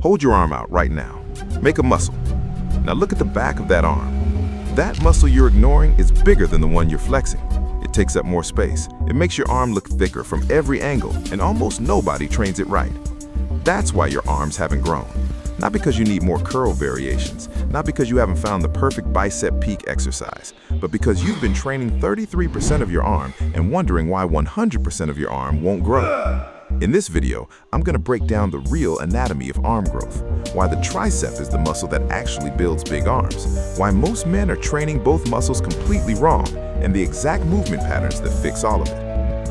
Hold your arm out right now. Make a muscle. Now look at the back of that arm. That muscle you're ignoring is bigger than the one you're flexing. It takes up more space. It makes your arm look thicker from every angle, and almost nobody trains it right. That's why your arms haven't grown. Not because you need more curl variations, not because you haven't found the perfect bicep peak exercise, but because you've been training 33% of your arm and wondering why 100% of your arm won't grow. In this video, I'm going to break down the real anatomy of arm growth, why the tricep is the muscle that actually builds big arms, why most men are training both muscles completely wrong, and the exact movement patterns that fix all of it.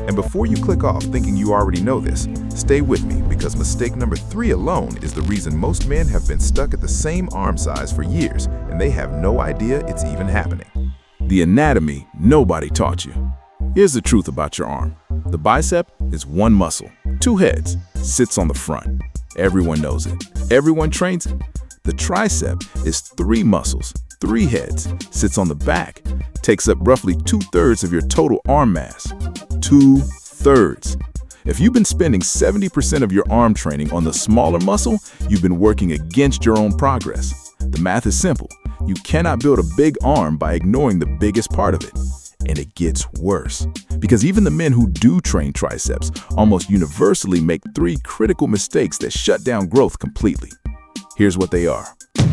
And before you click off thinking you already know this, stay with me because mistake number 3 alone is the reason most men have been stuck at the same arm size for years and they have no idea it's even happening. The anatomy nobody taught you. Here's the truth about your arm. The bicep is one muscle, 2 heads, sits on the front. Everyone knows it. Everyone trains it. The tricep is 3 muscles, 3 heads, sits on the back, takes up roughly 2/3 of your total arm mass. 2/3. If you've been spending 70% of your arm training on the smaller muscle, you've been working against your own progress. The math is simple. You cannot build a big arm by ignoring the biggest part of it. And it gets worse, because even the men who do train triceps almost universally make 3 critical mistakes that shut down growth completely. Here's what they are.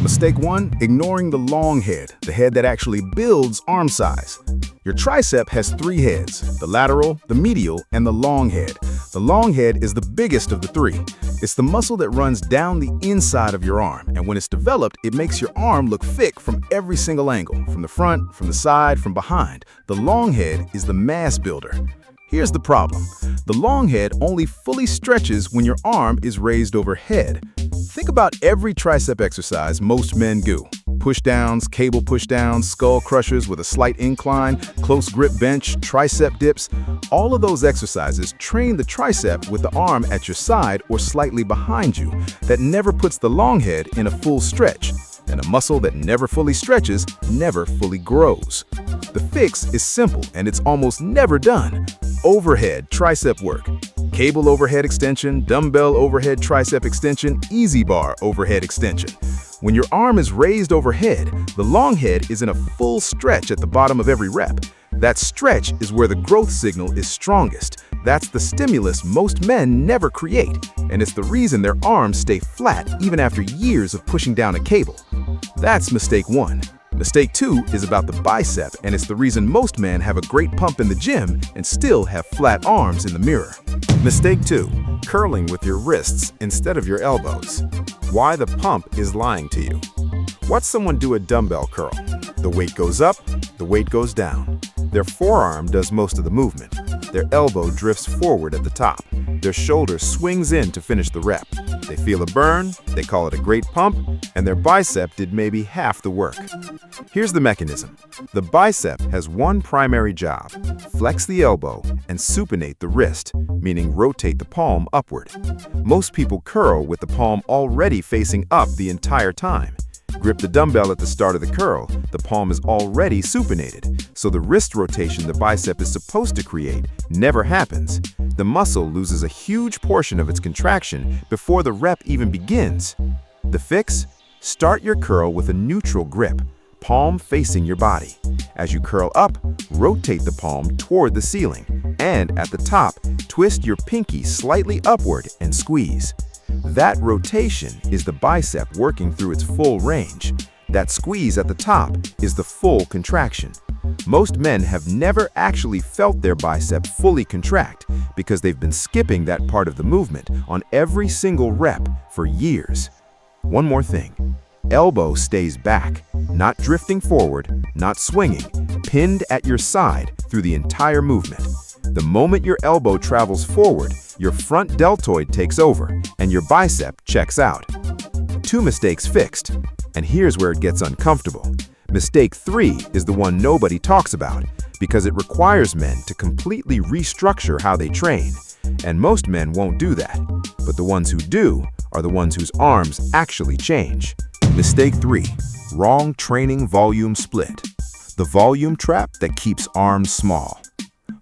Mistake 1, ignoring the long head, the head that actually builds arm size. Your tricep has 3 heads, the lateral, the medial, and the long head. The long head is the biggest of the 3. It's the muscle that runs down the inside of your arm, and when it's developed, it makes your arm look thick from every single angle, from the front, from the side, from behind. The long head is the mass builder. Here's the problem. The long head only fully stretches when your arm is raised overhead. Think about every tricep exercise most men do. Pushdowns, cable pushdowns, skull crushers with a slight incline, close grip bench, tricep dips. All of those exercises train the tricep with the arm at your side or slightly behind you. That never puts the long head in a full stretch. And a muscle that never fully stretches never fully grows. The fix is simple and it's almost never done. Overhead tricep work. Cable overhead extension, dumbbell overhead tricep extension, easy bar overhead extension. When your arm is raised overhead, the long head is in a full stretch at the bottom of every rep. That stretch is where the growth signal is strongest. That's the stimulus most men never create, and it's the reason their arms stay flat even after years of pushing down a cable. That's mistake 1. Mistake 2 is about the bicep, and it's the reason most men have a great pump in the gym and still have flat arms in the mirror. Mistake 2, curling with your wrists instead of your elbows. Why the pump is lying to you. Watch someone do a dumbbell curl. The weight goes up, the weight goes down. Their forearm does most of the movement. Their elbow drifts forward at the top. Their shoulder swings in to finish the rep. They feel a burn, they call it a great pump, and their bicep did maybe half the work. Here's the mechanism. The bicep has one primary job: flex the elbow and supinate the wrist, meaning rotate the palm upward. Most people curl with the palm already facing up the entire time. Grip the dumbbell at the start of the curl, the palm is already supinated, so the wrist rotation the bicep is supposed to create never happens. The muscle loses a huge portion of its contraction before the rep even begins. The fix? Start your curl with a neutral grip, palm facing your body. As you curl up, rotate the palm toward the ceiling, and at the top, twist your pinky slightly upward and squeeze. That rotation is the bicep working through its full range. That squeeze at the top is the full contraction. Most men have never actually felt their bicep fully contract because they've been skipping that part of the movement on every single rep for years. One more thing. Elbow stays back, not drifting forward, not swinging, pinned at your side through the entire movement. The moment your elbow travels forward, your front deltoid takes over and your bicep checks out. 2 mistakes fixed. And here's where it gets uncomfortable. Mistake 3 is the one nobody talks about because it requires men to completely restructure how they train. And most men won't do that. But the ones who do are the ones whose arms actually change. Mistake 3, wrong training volume split. The volume trap that keeps arms small.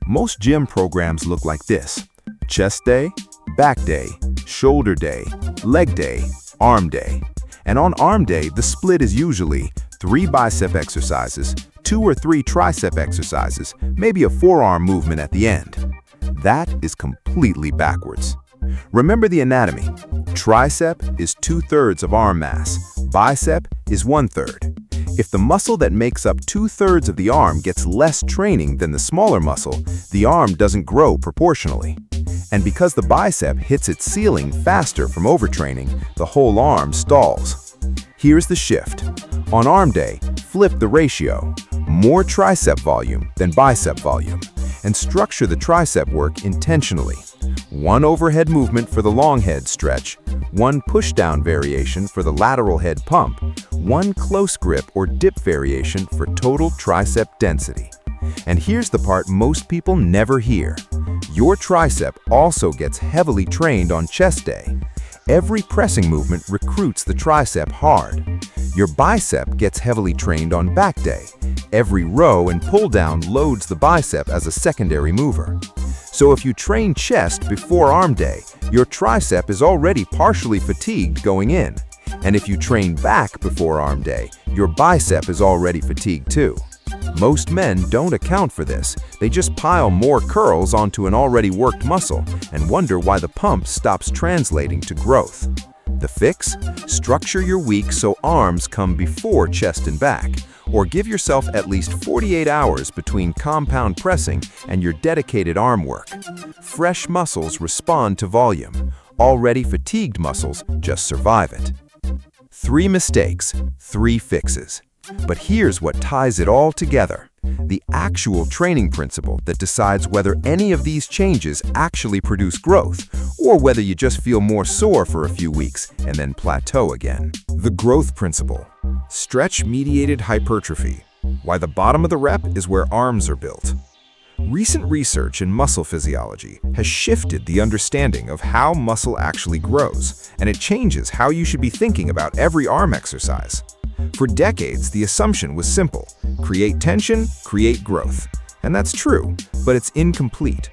Most gym programs look like this: chest day, back day, shoulder day, leg day, arm day. And on arm day, the split is usually 3 bicep exercises, 2 or 3 tricep exercises, maybe a forearm movement at the end. That is completely backwards. Remember the anatomy. Tricep is 2/3 of arm mass. Bicep is 1/3. If the muscle that makes up 2/3 of the arm gets less training than the smaller muscle, the arm doesn't grow proportionally. And because the bicep hits its ceiling faster from overtraining, the whole arm stalls. Here's the shift. On arm day, flip the ratio. More tricep volume than bicep volume. And structure the tricep work intentionally. 1 overhead movement for the long head stretch, 1 push-down variation for the lateral head pump, 1 close grip or dip variation for total tricep density. And here's the part most people never hear. Your tricep also gets heavily trained on chest day. Every pressing movement recruits the tricep hard. Your bicep gets heavily trained on back day. Every row and pull down loads the bicep as a secondary mover. So if you train chest before arm day, your tricep is already partially fatigued going in. And if you train back before arm day, your bicep is already fatigued too. Most men don't account for this. They just pile more curls onto an already worked muscle and wonder why the pump stops translating to growth. The fix? Structure your week so arms come before chest and back, or give yourself at least 48 hours between compound pressing and your dedicated arm work. Fresh muscles respond to volume. Already fatigued muscles just survive it. 3 mistakes, 3 fixes. But here's what ties it all together. The actual training principle that decides whether any of these changes actually produce growth, or whether you just feel more sore for a few weeks and then plateau again. The growth principle. Stretch-mediated hypertrophy. Why the bottom of the rep is where arms are built. Recent research in muscle physiology has shifted the understanding of how muscle actually grows, and it changes how you should be thinking about every arm exercise. For decades, the assumption was simple: create tension, create growth. And that's true, but it's incomplete.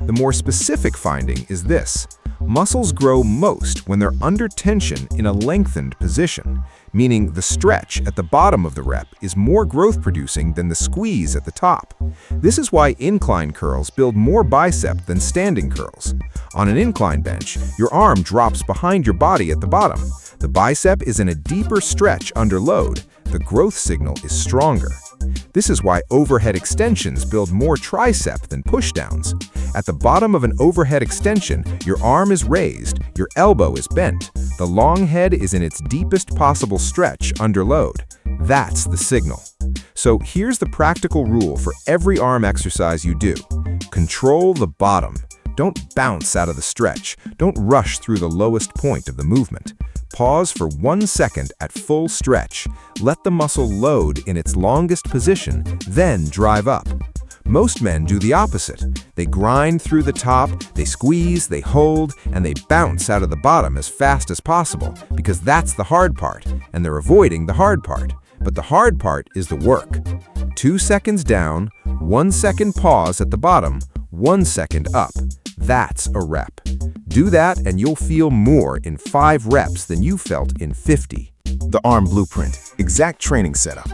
The more specific finding is this: muscles grow most when they're under tension in a lengthened position, meaning the stretch at the bottom of the rep is more growth-producing than the squeeze at the top. This is why incline curls build more bicep than standing curls. On an incline bench, your arm drops behind your body at the bottom. The bicep is in a deeper stretch under load. The growth signal is stronger. This is why overhead extensions build more tricep than pushdowns. At the bottom of an overhead extension, your arm is raised, your elbow is bent. The long head is in its deepest possible stretch under load. That's the signal. So here's the practical rule for every arm exercise you do. Control the bottom. Don't bounce out of the stretch. Don't rush through the lowest point of the movement. Pause for 1 second at full stretch. Let the muscle load in its longest position, then drive up. Most men do the opposite. They grind through the top, they squeeze, they hold, and they bounce out of the bottom as fast as possible, because that's the hard part, and they're avoiding the hard part. But the hard part is the work. 2 seconds down, 1 second pause at the bottom, 1 second up. That's a rep. Do that and you'll feel more in 5 reps than you felt in 50. The arm blueprint. Exact training setup.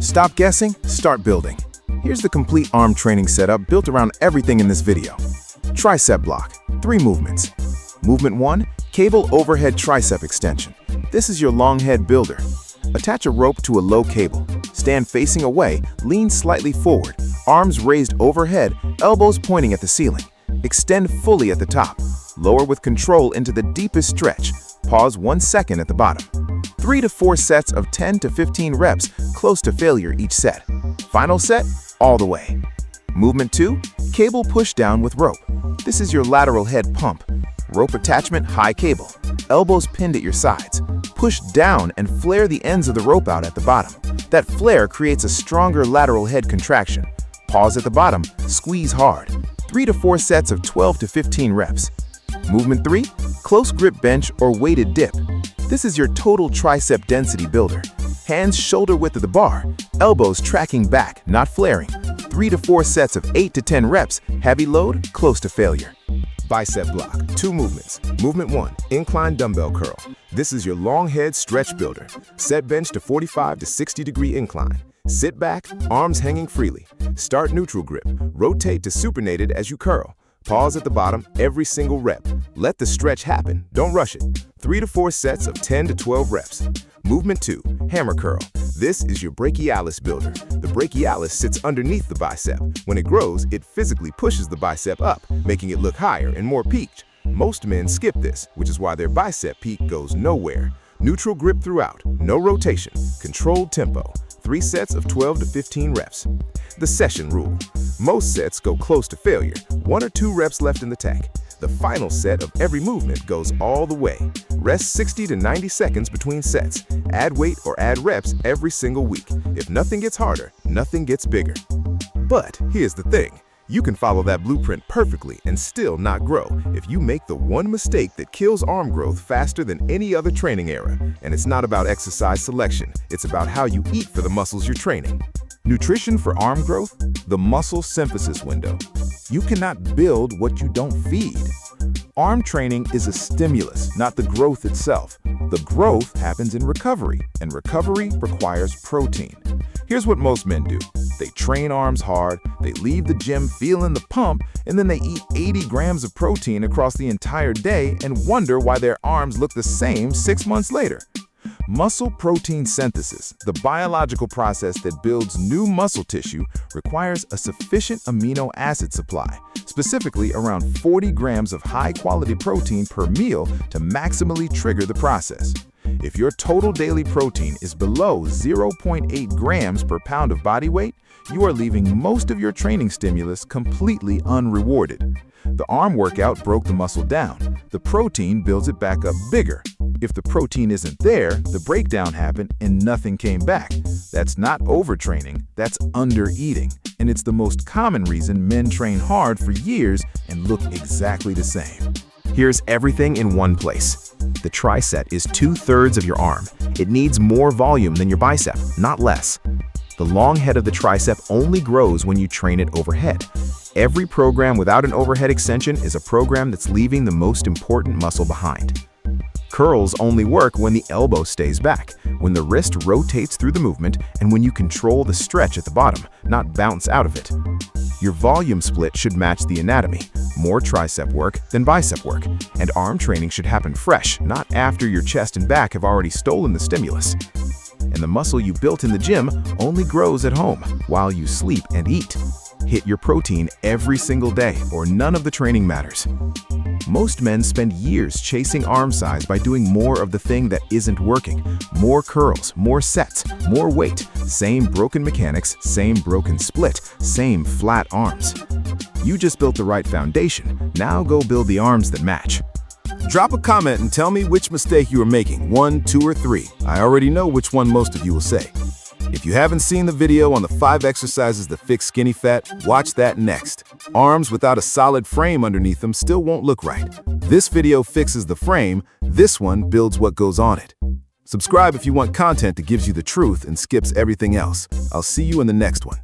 Stop guessing, start building. Here's the complete arm training setup built around everything in this video. Tricep block. 3 movements. Movement 1, cable overhead tricep extension. This is your long head builder. Attach a rope to a low cable. Stand facing away, lean slightly forward, arms raised overhead, elbows pointing at the ceiling. Extend fully at the top. Lower with control into the deepest stretch. Pause 1 second at the bottom. 3 to 4 sets of 10 to 15 reps, close to failure each set. Final set, all the way. Movement 2, cable push down with rope. This is your lateral head pump. Rope attachment, high cable. Elbows pinned at your sides. Push down and flare the ends of the rope out at the bottom. That flare creates a stronger lateral head contraction. Pause at the bottom, squeeze hard. 3 to 4 sets of 12 to 15 reps. Movement 3, close grip bench or weighted dip. This is your total tricep density builder. Hands shoulder width of the bar, elbows tracking back, not flaring. 3 to 4 sets of 8 to 10 reps, heavy load, close to failure. Bicep block, 2 movements. Movement 1, incline dumbbell curl. This is your long head stretch builder. Set bench to 45 to 60 degree incline. Sit back, arms hanging freely. Start neutral grip. Rotate to supinated as you curl. Pause at the bottom every single rep. Let the stretch happen, don't rush it. 3 to 4 sets of 10 to 12 reps. Movement 2, hammer curl. This is your brachialis builder. The brachialis sits underneath the bicep. When it grows, it physically pushes the bicep up, making it look higher and more peaked. Most men skip this, which is why their bicep peak goes nowhere. Neutral grip throughout, no rotation, controlled tempo. 3 sets of 12 to 15 reps. The session rule. Most sets go close to failure, 1 or 2 reps left in the tank. The final set of every movement goes all the way. Rest 60 to 90 seconds between sets. Add weight or add reps every single week. If nothing gets harder, nothing gets bigger. But here's the thing. You can follow that blueprint perfectly and still not grow if you make the one mistake that kills arm growth faster than any other training era. And it's not about exercise selection, it's about how you eat for the muscles you're training. Nutrition for arm growth? The muscle synthesis window. You cannot build what you don't feed. Arm training is a stimulus, not the growth itself. The growth happens in recovery, and recovery requires protein. Here's what most men do. They train arms hard, they leave the gym feeling the pump, and then they eat 80 grams of protein across the entire day and wonder why their arms look the same 6 months later. Muscle protein synthesis, the biological process that builds new muscle tissue, requires a sufficient amino acid supply, specifically around 40 grams of high-quality protein per meal to maximally trigger the process. If your total daily protein is below 0.8 grams per pound of body weight, you are leaving most of your training stimulus completely unrewarded. The arm workout broke the muscle down. The protein builds it back up bigger. If the protein isn't there, the breakdown happened and nothing came back. That's not overtraining, that's undereating. And it's the most common reason men train hard for years and look exactly the same. Here's everything in one place. The tricep is 2/3 of your arm. It needs more volume than your bicep, not less. The long head of the tricep only grows when you train it overhead. Every program without an overhead extension is a program that's leaving the most important muscle behind. Curls only work when the elbow stays back, when the wrist rotates through the movement, and when you control the stretch at the bottom, not bounce out of it. Your volume split should match the anatomy, more tricep work than bicep work, and arm training should happen fresh, not after your chest and back have already stolen the stimulus. And the muscle you built in the gym only grows at home, while you sleep and eat. Hit your protein every single day, or none of the training matters. Most men spend years chasing arm size by doing more of the thing that isn't working. More curls, more sets, more weight, same broken mechanics, same broken split, same flat arms. You just built the right foundation. Now go build the arms that match. Drop a comment and tell me which mistake you are making, 1, 2, or 3. I already know which one most of you will say. If you haven't seen the video on the 5 exercises that fix skinny fat, watch that next. Arms without a solid frame underneath them still won't look right. This video fixes the frame, this one builds what goes on it. Subscribe if you want content that gives you the truth and skips everything else. I'll see you in the next one.